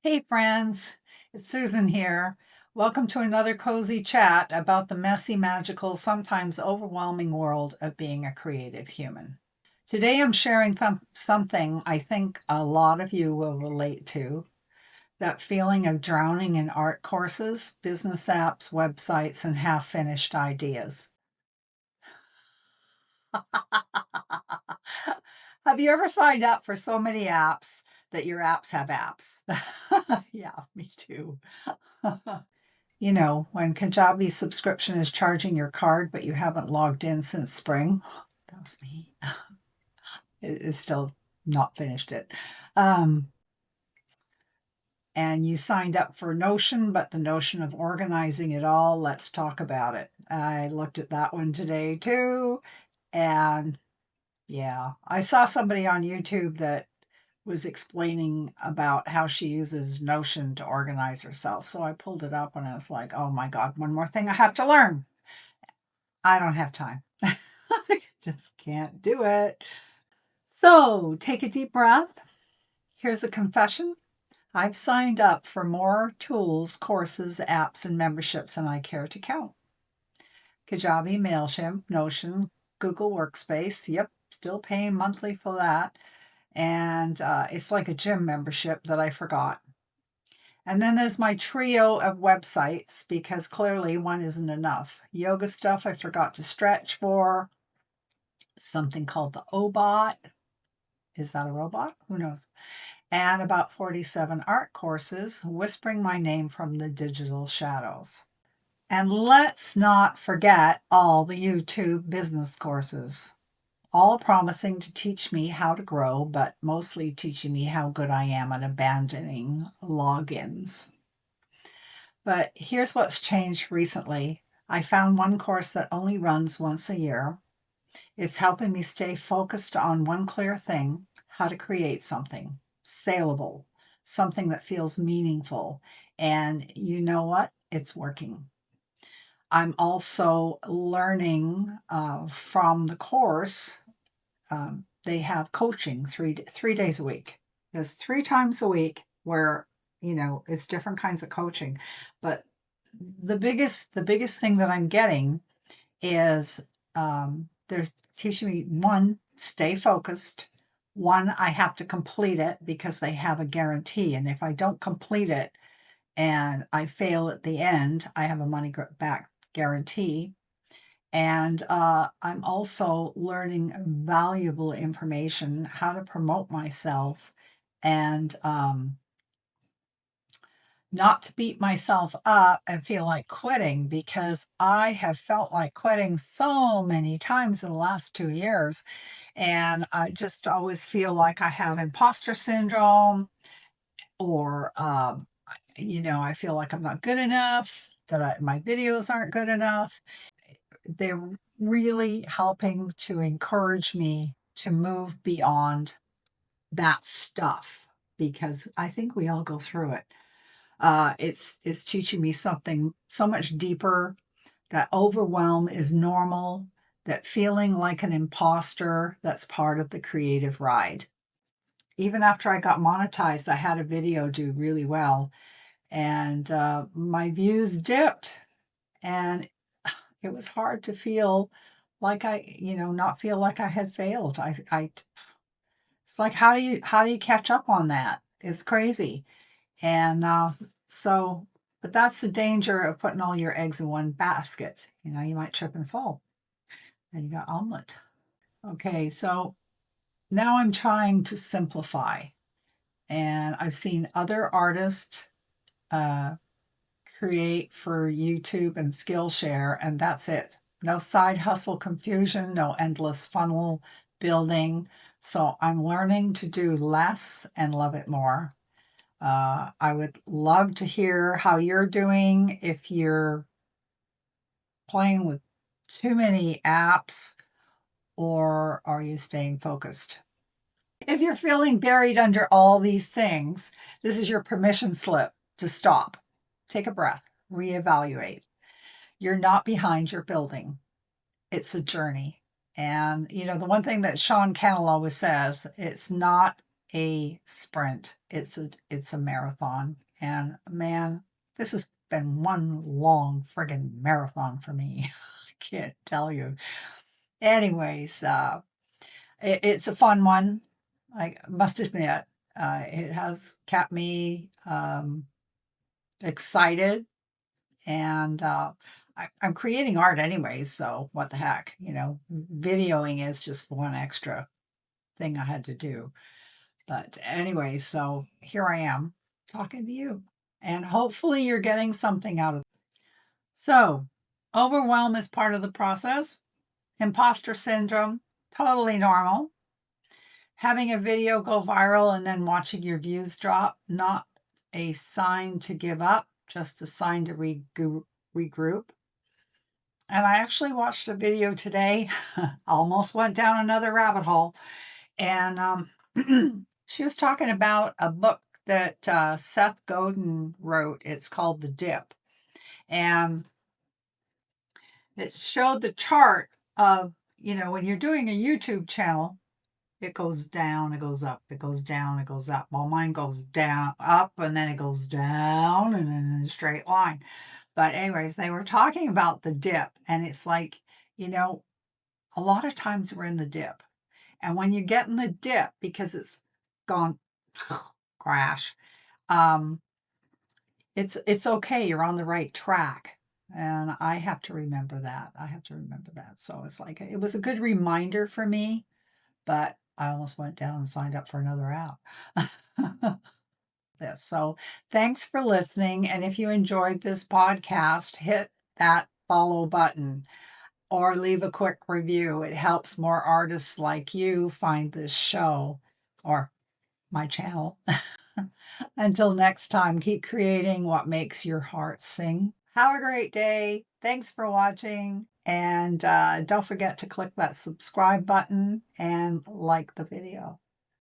Hey friends, it's Susan here. Welcome to another cozy chat about the messy, magical, sometimes overwhelming world of being a creative human. Today I'm sharing something I think a lot of you will relate to, that feeling of drowning in art courses, business apps, websites, and half-finished ideas. Have you ever signed up for so many apps that your apps have apps? Yeah, me too. You know, when Kajabi's subscription is charging your card, but you haven't logged in since spring. That was me. It's still not finished it. Um, and you signed up for Notion, but the notion of organizing it all, let's talk about it. I looked at that one today too. And yeah, I saw somebody on YouTube that was explaining about how she uses Notion to organize herself. So I pulled it up and I was like, oh my God, one more thing I have to learn. I don't have time. I just can't do it. So take a deep breath. Here's a confession. I've signed up for more tools, courses, apps, and memberships than I care to count. Kajabi, Mailchimp, Notion, Google Workspace. Yep, still paying monthly for that. And it's like a gym membership that I forgot. And then there's my trio of websites because clearly one isn't enough. Yoga stuff I forgot to stretch for, something called the OBOT. Is that a robot? Who knows? And about 47 art courses, whispering my name from the digital shadows. And let's not forget all the YouTube business courses, all promising to teach me how to grow, but mostly teaching me how good I am at abandoning logins. But here's what's changed recently. I found one course that only runs once a year. It's helping me stay focused on one clear thing: how to create something saleable, something that feels meaningful. And you know what? It's working. I'm also learning from the course. They have coaching three days a week. There's 3 times a week where it's different kinds of coaching, but the biggest thing that I'm getting is they're teaching me, one, stay focused. One, I have to complete it because they have a guarantee. And if I don't complete it and I fail at the end, I have a money back guarantee. And I'm also learning valuable information, how to promote myself, and not to beat myself up and feel like quitting, because I have felt like quitting so many times in the last 2 years. And I just always feel like I have imposter syndrome, or, I feel like I'm not good enough, that my videos aren't good enough. They're really helping to encourage me to move beyond that stuff, because I think we all go through it. It's teaching me something so much deeper, that overwhelm is normal, that feeling like an imposter, that's part of the creative ride. Even after I got monetized, I had a video do really well, and my views dipped, and it was hard to feel like not feel like I had failed. It's like, how do you catch up on that? It's crazy. And so, but that's the danger of putting all your eggs in one basket. You might trip and fall, and you got omelet. Okay, so now I'm trying to simplify, and I've seen other artists uh, create for YouTube and Skillshare, and that's it. No side hustle confusion, no endless funnel building. So I'm learning to do less and love it more. I would love to hear how you're doing, if you're playing with too many apps, or are you staying focused? If you're feeling buried under all these things, this is your permission slip to stop. Take a breath, reevaluate. You're not behind, you're building. It's a journey. And, the one thing that Sean Cannell always says, it's not a sprint. It's a marathon. And man, this has been one long friggin' marathon for me. I can't tell you. Anyways, it's a fun one. I must admit, it has kept me excited, and I'm creating art anyways, so what the heck, videoing is just one extra thing I had to do. But anyway, so here I am talking to you, and hopefully you're getting something out of it. So, overwhelm is part of the process. Imposter syndrome, totally normal. Having a video go viral and then watching your views drop, not a sign to give up, just a sign to regroup. And I actually watched a video today, almost went down another rabbit hole. And she was talking about a book that Seth Godin wrote. It's called The Dip. And it showed the chart of, when you're doing a YouTube channel, it goes down, it goes up, it goes down, it goes up. Well, mine goes down, up, and then it goes down, and then in a straight line. But anyways, they were talking about the dip, and it's like, a lot of times we're in the dip. And when you get in the dip, because it's gone crash, it's okay. You're on the right track. And I have to remember that. So it's like, it was a good reminder for me, but I almost went down and signed up for another app. So thanks for listening. And if you enjoyed this podcast, hit that follow button or leave a quick review. It helps more artists like you find this show or my channel. Until next time, keep creating what makes your heart sing. Have a great day. Thanks for watching. And don't forget to click that subscribe button and like the video.